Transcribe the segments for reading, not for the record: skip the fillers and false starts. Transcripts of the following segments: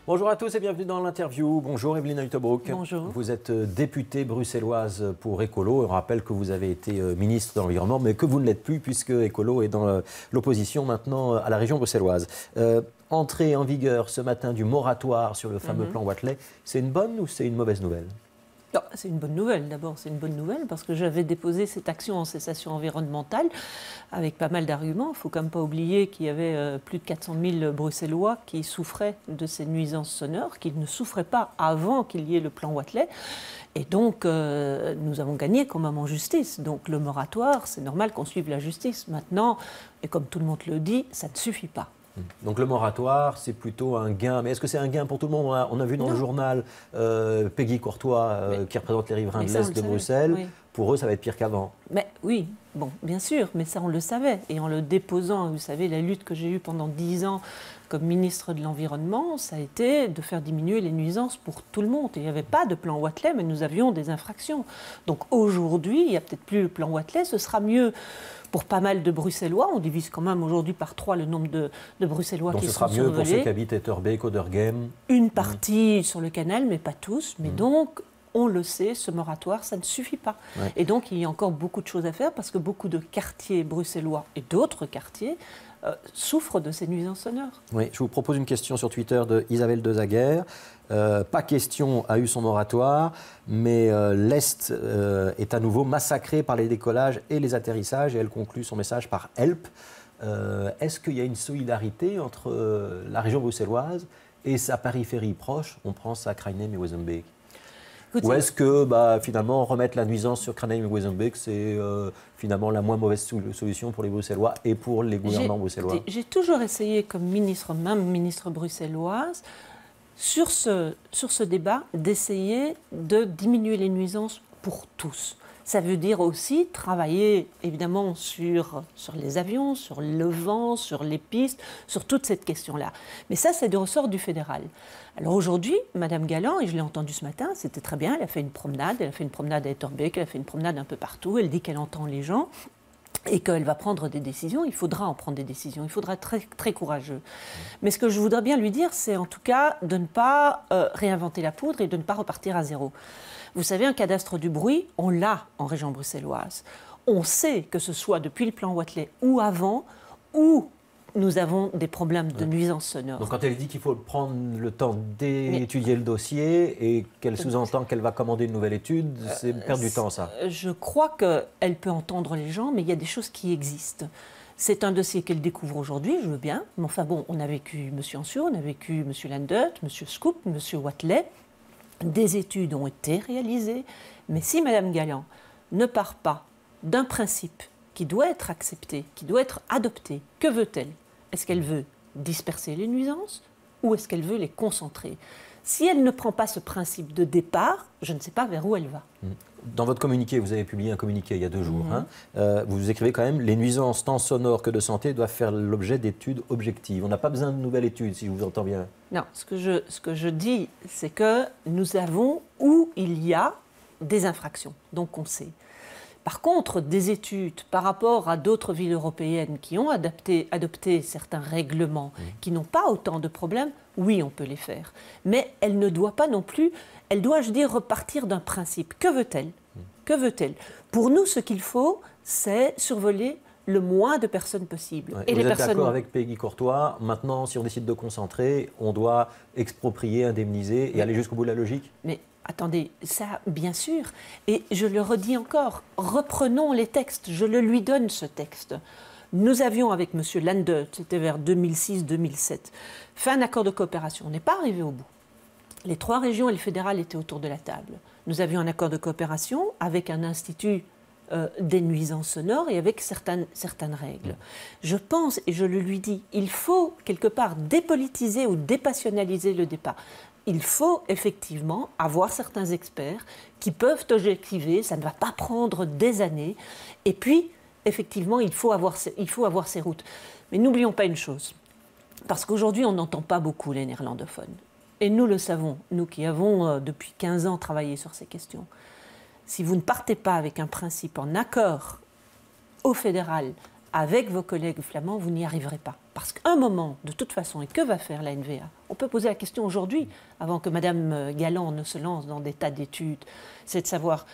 Bonjour à tous et bienvenue dans l'interview. Bonjour Evelyne Uytebroek. Bonjour. Vous êtes députée bruxelloise pour Écolo. On rappelle que vous avez été ministre de l'Environnement, mais que vous ne l'êtes plus puisque Écolo est dans l'opposition maintenant à la région bruxelloise. Entrée en vigueur ce matin du moratoire sur le fameux plan Wathelet, c'est une bonne ou c'est une mauvaise nouvelle ? Non, c'est une bonne nouvelle. D'abord, c'est une bonne nouvelle parce que j'avais déposé cette action en cessation environnementale avec pas mal d'arguments. Il ne faut quand même pas oublier qu'il y avait plus de 400 000 Bruxellois qui souffraient de ces nuisances sonores, qui ne souffraient pas avant qu'il y ait le plan Wathelet. Et donc, nous avons gagné quand même en justice. Donc, le moratoire, c'est normal qu'on suive la justice. Maintenant, et comme tout le monde le dit, ça ne suffit pas. Donc le moratoire, c'est plutôt un gain. Mais est-ce que c'est un gain pour tout le monde ? On a vu dans le journal Peggy Courtois, qui représente les riverains de l'Est de Bruxelles. Oui. Pour eux, ça va être pire qu'avant. Mais oui, bon, bien sûr, mais ça on le savait. Et en le déposant, vous savez, la lutte que j'ai eue pendant 10 ans comme ministre de l'Environnement, ça a été de faire diminuer les nuisances pour tout le monde. Et il n'y avait pas de plan Wathelet, mais nous avions des infractions. Donc aujourd'hui, il n'y a peut-être plus le plan Wathelet, ce sera mieux pour pas mal de Bruxellois. On divise quand même aujourd'hui par 3 le nombre de Bruxellois qui sont survolés. Donc ce sera mieux pour ceux qui habitent Etterbeek, Oderghem. Une partie sur le canal, mais pas tous. Mais donc, on le sait, ce moratoire, ça ne suffit pas. Ouais. Et donc, il y a encore beaucoup de choses à faire parce que beaucoup de quartiers bruxellois et d'autres quartiers souffrent de ces nuisances sonores. Oui, je vous propose une question sur Twitter de Isabelle Dezaguerre. Pas question a eu son moratoire, mais l'Est est à nouveau massacré par les décollages et les atterrissages. Et elle conclut son message par help. Est-ce qu'il y a une solidarité entre la région bruxelloise et sa périphérie proche ? On pense à Kruinem et Wezenbeek. Ou est-ce que finalement remettre la nuisance sur Kruinem et Wezenbeek, c'est finalement la moins mauvaise solution pour les Bruxellois et pour les gouvernements bruxellois ? J'ai toujours essayé comme ministre, même ministre bruxelloise, sur ce débat, d'essayer de diminuer les nuisances pour tous. Ça veut dire aussi travailler évidemment sur les avions, sur le vent, sur les pistes, sur toute cette question-là. Mais ça, c'est du ressort du fédéral. Alors aujourd'hui, Mme Galland, et je l'ai entendu ce matin, c'était très bien, elle a fait une promenade à Etterbeek, elle a fait une promenade un peu partout, elle dit qu'elle entend les gens et qu'elle va prendre des décisions. Il faudra en prendre des décisions, il faudra être très, très courageux. Mais ce que je voudrais bien lui dire, c'est en tout cas de ne pas réinventer la poudre et de ne pas repartir à zéro. Vous savez, un cadastre du bruit, on l'a en région bruxelloise. On sait que ce soit depuis le plan Wathelet ou avant, où nous avons des problèmes de nuisances sonores. Donc quand elle dit qu'il faut prendre le temps d'étudier le dossier et qu'elle sous-entend qu'elle va commander une nouvelle étude, c'est perdre du temps, ça. Je crois qu'elle peut entendre les gens, mais il y a des choses qui existent. C'est un dossier qu'elle découvre aujourd'hui, je veux bien. Mais enfin bon, on a vécu M. Ansur, on a vécu M. Landert, M. Scoop, M. Wathelet. Des études ont été réalisées, mais si Mme Galland ne part pas d'un principe qui doit être accepté, qui doit être adopté, que veut-elle ? Est-ce qu'elle veut disperser les nuisances ou est-ce qu'elle veut les concentrer ? Si elle ne prend pas ce principe de départ, je ne sais pas vers où elle va. Dans votre communiqué, vous avez publié un communiqué il y a 2 jours, vous écrivez quand même « Les nuisances tant sonores que de santé doivent faire l'objet d'études objectives ». On n'a pas besoin de nouvelles études, si je vous entends bien. Non, ce que je dis, c'est que nous avons où il y a des infractions, donc on sait. Par contre, des études par rapport à d'autres villes européennes qui ont adopté certains règlements, qui n'ont pas autant de problèmes, oui, on peut les faire. Mais elle ne doit pas non plus, elle doit, je dis, repartir d'un principe. Que veut-elle ? Que veut-elle ? Pour nous, ce qu'il faut, c'est survoler le moins de personnes possible. Ouais, et vous êtes d'accord avec Peggy Courtois ? Maintenant, si on décide de concentrer, on doit exproprier, indemniser et aller jusqu'au bout de la logique ? Mais attendez, ça, bien sûr. Et je le redis encore, reprenons les textes. Je le lui donne, ce texte. Nous avions, avec M. Landert, c'était vers 2006-2007, fait un accord de coopération. On n'est pas arrivé au bout. Les 3 régions et le fédéral étaient autour de la table. Nous avions un accord de coopération avec un institut des nuisances sonores et avec certaines règles. Je pense, et je le lui dis, il faut quelque part dépolitiser ou dépassionnaliser le débat. Il faut effectivement avoir certains experts qui peuvent objectiver, ça ne va pas prendre des années. Et puis, effectivement, il faut avoir ces routes. Mais n'oublions pas une chose, parce qu'aujourd'hui, on n'entend pas beaucoup les néerlandophones. Et nous le savons, nous qui avons depuis 15 ans travaillé sur ces questions. Si vous ne partez pas avec un principe en accord au fédéral avec vos collègues flamands, vous n'y arriverez pas. Parce qu'à un moment, de toute façon, et que va faire la NVA? On peut poser la question aujourd'hui, avant que Mme Galland ne se lance dans des tas d'études, c'est de savoir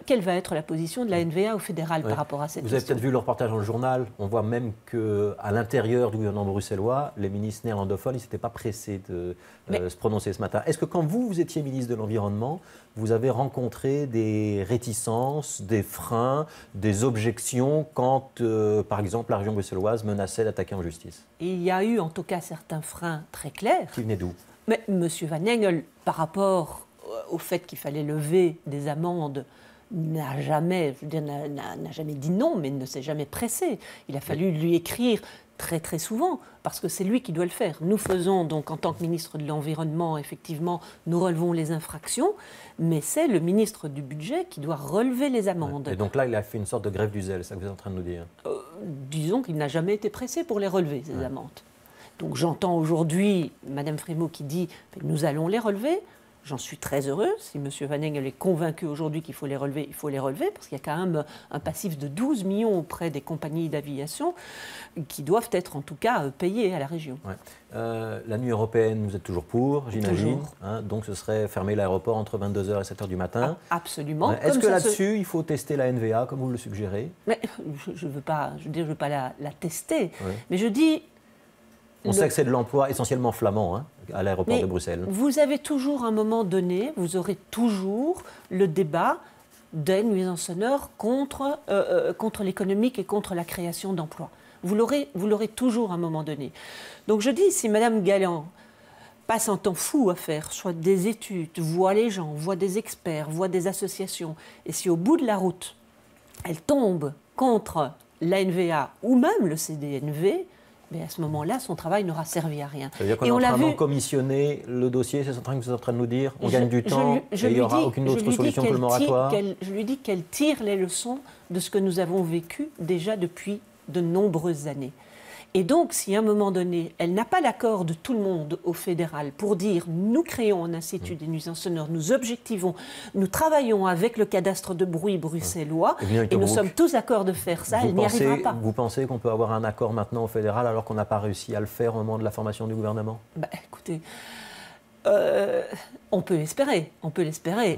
quelle va être la position de la NVA au fédéral par rapport à cette question. Vous avez peut-être vu le reportage dans le journal, on voit même qu'à l'intérieur du gouvernement bruxellois, les ministres néerlandophones, ils ne s'étaient pas pressés de se prononcer ce matin. Est-ce que quand vous étiez ministre de l'Environnement, vous avez rencontré des réticences, des freins, des objections quand, par exemple, la région bruxelloise menaçait d'attaquer en justice? Il y a eu en tout cas certains freins très clairs. Qui venaient d'où? Mais M. Van Engel, par rapport au fait qu'il fallait lever des amendes, n'a jamais dit non, mais ne s'est jamais pressé. Il a fallu lui écrire très très souvent, parce que c'est lui qui doit le faire. Nous faisons donc, en tant que ministre de l'Environnement, effectivement, nous relevons les infractions, mais c'est le ministre du Budget qui doit relever les amendes. Et donc là, il a fait une sorte de grève du zèle, c'est ça que vous êtes en train de nous dire? Disons qu'il n'a jamais été pressé pour les relever, ces amendes. Donc j'entends aujourd'hui Mme Frémaux qui dit « nous allons les relever ». J'en suis très heureux. Si M. Van Engel est convaincu aujourd'hui qu'il faut les relever, il faut les relever, parce qu'il y a quand même un passif de 12 millions auprès des compagnies d'aviation qui doivent être en tout cas payées à la région. Ouais. La nuit européenne, vous êtes toujours pour, j'imagine. Hein, donc ce serait fermer l'aéroport entre 22h et 7h du matin. Absolument. Est-ce que là-dessus, il faut tester la NVA, comme vous le suggérez? Mais je ne veux pas, la tester, mais je dis... On sait que c'est de l'emploi essentiellement flamand hein, à l'aéroport de Bruxelles. Vous avez toujours, à un moment donné, vous aurez toujours le débat des nuisances sonores contre l'économique et contre la création d'emplois. Vous l'aurez toujours à un moment donné. Donc je dis, si Mme Galland passe un temps fou à faire, soit des études, voit les gens, voit des experts, voit des associations, et si au bout de la route, elle tombe contre l'ANVA ou même le CDNV, mais à ce moment-là, son travail n'aura servi à rien. Ça veut dire qu'on est en train de commissionner le dossier, c'est ce que vous êtes en train de nous dire? On gagne du temps et il n'y aura aucune autre solution que le moratoire? Je lui dis qu'elle tire les leçons de ce que nous avons vécu déjà depuis de nombreuses années. Et donc, si à un moment donné, elle n'a pas l'accord de tout le monde au fédéral pour dire « nous créons un institut des nuisances sonores, nous objectivons, nous travaillons avec le cadastre de bruit bruxellois et nous sommes tous d'accord de faire ça », elle n'y arrivera pas. Vous pensez qu'on peut avoir un accord maintenant au fédéral alors qu'on n'a pas réussi à le faire au moment de la formation du gouvernement? Écoutez, on peut l'espérer,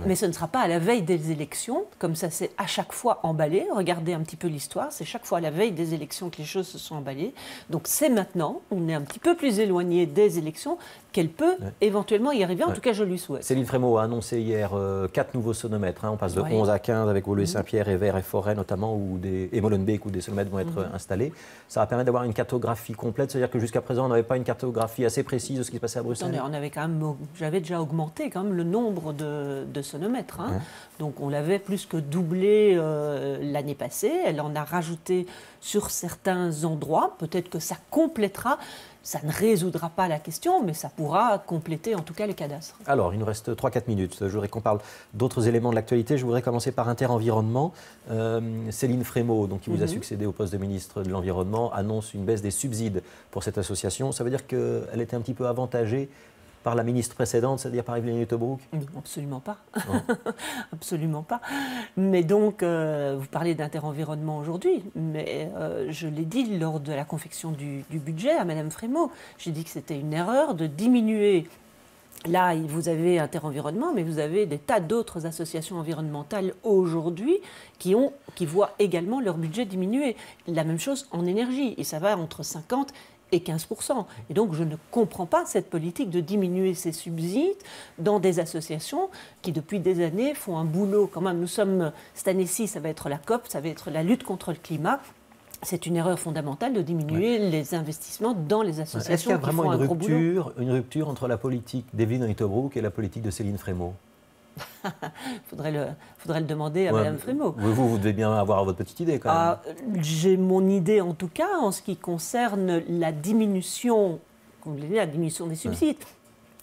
mais ce ne sera pas à la veille des élections, comme ça c'est à chaque fois emballé. Regardez un petit peu l'histoire, c'est chaque fois à la veille des élections que les choses se sont emballées. Donc c'est maintenant, on est un petit peu plus éloigné des élections, qu'elle peut éventuellement y arriver, en tout cas je lui souhaite. Céline Frémaux a annoncé hier 4 nouveaux sonomètres, on passe de 11 à 15 avec Woluwe-Saint-Pierre et Vers et Forêt notamment, et Molenbeek où des sonomètres vont être installés. Ça va permettre d'avoir une cartographie complète, c'est-à-dire que jusqu'à présent on n'avait pas une cartographie assez précise de ce qui se passait à Bruxelles. Attendez, on avait quand même, j'avais déjà augmenté quand même le nombre de sonomètres. Donc on l'avait plus que doublé l'année passée. Elle en a rajouté sur certains endroits. Peut-être que ça complétera. Ça ne résoudra pas la question, mais ça pourra compléter en tout cas les cadastres. Alors, il nous reste 3-4 minutes. Je voudrais qu'on parle d'autres éléments de l'actualité. Je voudrais commencer par Inter-Environnement. Céline Frémaux, donc, qui vous a succédé au poste de ministre de l'Environnement, annonce une baisse des subsides pour cette association. Ça veut dire qu'elle était un petit peu avantagée par la ministre précédente, c'est-à-dire par Evelyne Uytebroeck? Absolument pas. Absolument pas. Mais donc, vous parlez d'Inter-Environnement aujourd'hui, mais je l'ai dit lors de la confection du budget à Mme Frémaux. J'ai dit que c'était une erreur de diminuer. Là, vous avez Inter-Environnement, mais vous avez des tas d'autres associations environnementales aujourd'hui qui voient également leur budget diminuer. La même chose en énergie, et ça va entre 50 et 15%. Et donc, je ne comprends pas cette politique de diminuer ces subsides dans des associations qui, depuis des années, font un boulot. Quand même, nous sommes, cette année-ci, ça va être la COP, ça va être la lutte contre le climat. C'est une erreur fondamentale de diminuer les investissements dans les associations. Est-ce qu'il y a vraiment une rupture entre la politique d'Evelyne Uytebroeck et la politique de Céline Frémaux? faudrait le demander à Mme Frémaux. Vous devez bien avoir votre petite idée quand même. J'ai mon idée en tout cas en ce qui concerne la diminution des subsides.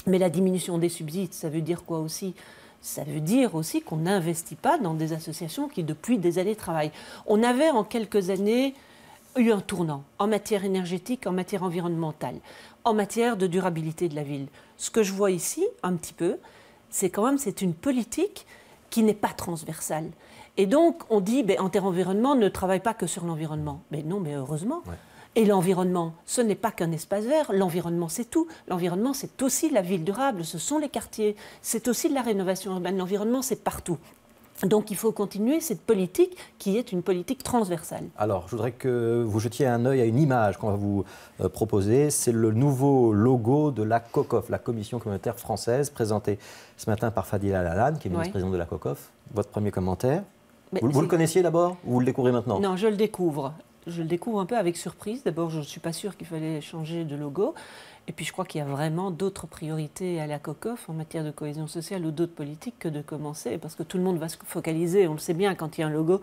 Mais la diminution des subsides, ça veut dire quoi aussi? Ça veut dire aussi qu'on n'investit pas dans des associations qui depuis des années travaillent. On avait en quelques années eu un tournant en matière énergétique, en matière environnementale, en matière de durabilité de la ville. Ce que je vois ici, un petit peu, c'est une politique qui n'est pas transversale. Et donc, on dit, Inter-Environnement ne travaille pas que sur l'environnement. Mais non, mais heureusement. Et l'environnement, ce n'est pas qu'un espace vert, l'environnement c'est tout. L'environnement c'est aussi la ville durable, ce sont les quartiers, c'est aussi de la rénovation urbaine, l'environnement c'est partout. Donc il faut continuer cette politique qui est une politique transversale. Alors je voudrais que vous jetiez un œil à une image qu'on va vous proposer. C'est le nouveau logo de la COCOF, la Commission communautaire française, présenté ce matin par Fadila Lalanne, qui est ministre-présidente de la COCOF. Votre premier commentaire? Vous le connaissiez d'abord ou vous le découvrez maintenant? Non, je le découvre. Je le découvre un peu avec surprise. D'abord, je ne suis pas sûre qu'il fallait changer de logo. Et puis, je crois qu'il y a vraiment d'autres priorités à la COCOF en matière de cohésion sociale ou d'autres politiques que de commencer. Parce que tout le monde va se focaliser, on le sait bien, quand il y a un logo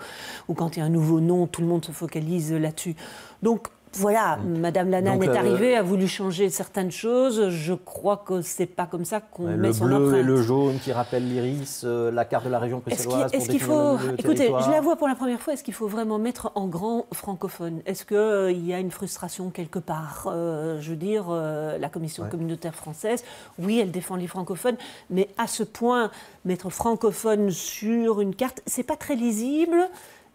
ou quand il y a un nouveau nom, tout le monde se focalise là-dessus. Donc, voilà, Madame Lalanne est arrivée, a voulu changer certaines choses. Je crois que c'est pas comme ça qu'on met son empreinte. Le bleu et le jaune qui rappellent l'iris, la carte de la région bruxelloise. Est-ce qu'il faut, écoutez, je la vois pour la première fois. Est-ce qu'il faut vraiment mettre en grand francophone? Est-ce qu'il y a une frustration quelque part? Je veux dire, la Commission communautaire française, oui, elle défend les francophones, mais à ce point, mettre francophone sur une carte, c'est pas très lisible.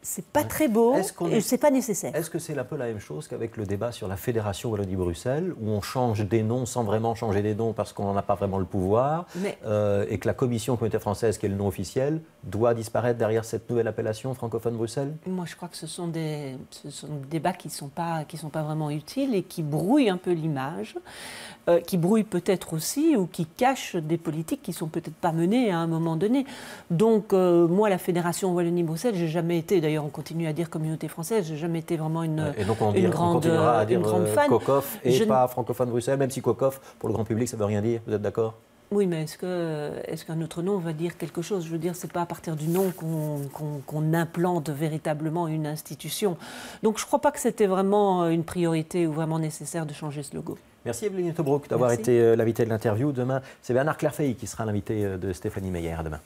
C'est pas très beau et c'est pas nécessaire. Est-ce que c'est un peu la même chose qu'avec le débat sur la Fédération Wallonie-Bruxelles, où on change des noms sans vraiment changer des noms parce qu'on n'en a pas vraiment le pouvoir, et que la Commission communautaire française, qui est le nom officiel, doit disparaître derrière cette nouvelle appellation francophone Bruxelles? Moi, je crois que ce sont des débats qui sont pas vraiment utiles et qui brouillent un peu l'image, qui brouillent peut-être aussi ou qui cachent des politiques qui sont peut-être pas menées à un moment donné. Donc, moi, la Fédération Wallonie-Bruxelles, j'ai jamais été. D'ailleurs, on continue à dire communauté française. J'ai jamais été vraiment une grande fan. COCOF et pas francophone Bruxelles, même si COCOF, pour le grand public, ça ne veut rien dire. Vous êtes d'accord? Oui, mais est-ce qu'un autre nom va dire quelque chose? Je veux dire, c'est pas à partir du nom qu'on implante véritablement une institution. Donc, je ne crois pas que c'était vraiment une priorité ou vraiment nécessaire de changer ce logo. Merci Evelyne Tobruk d'avoir été l'invitée de l'interview. Demain, c'est Bernard Clairfeuille qui sera l'invité de Stéphanie Meyer. À demain.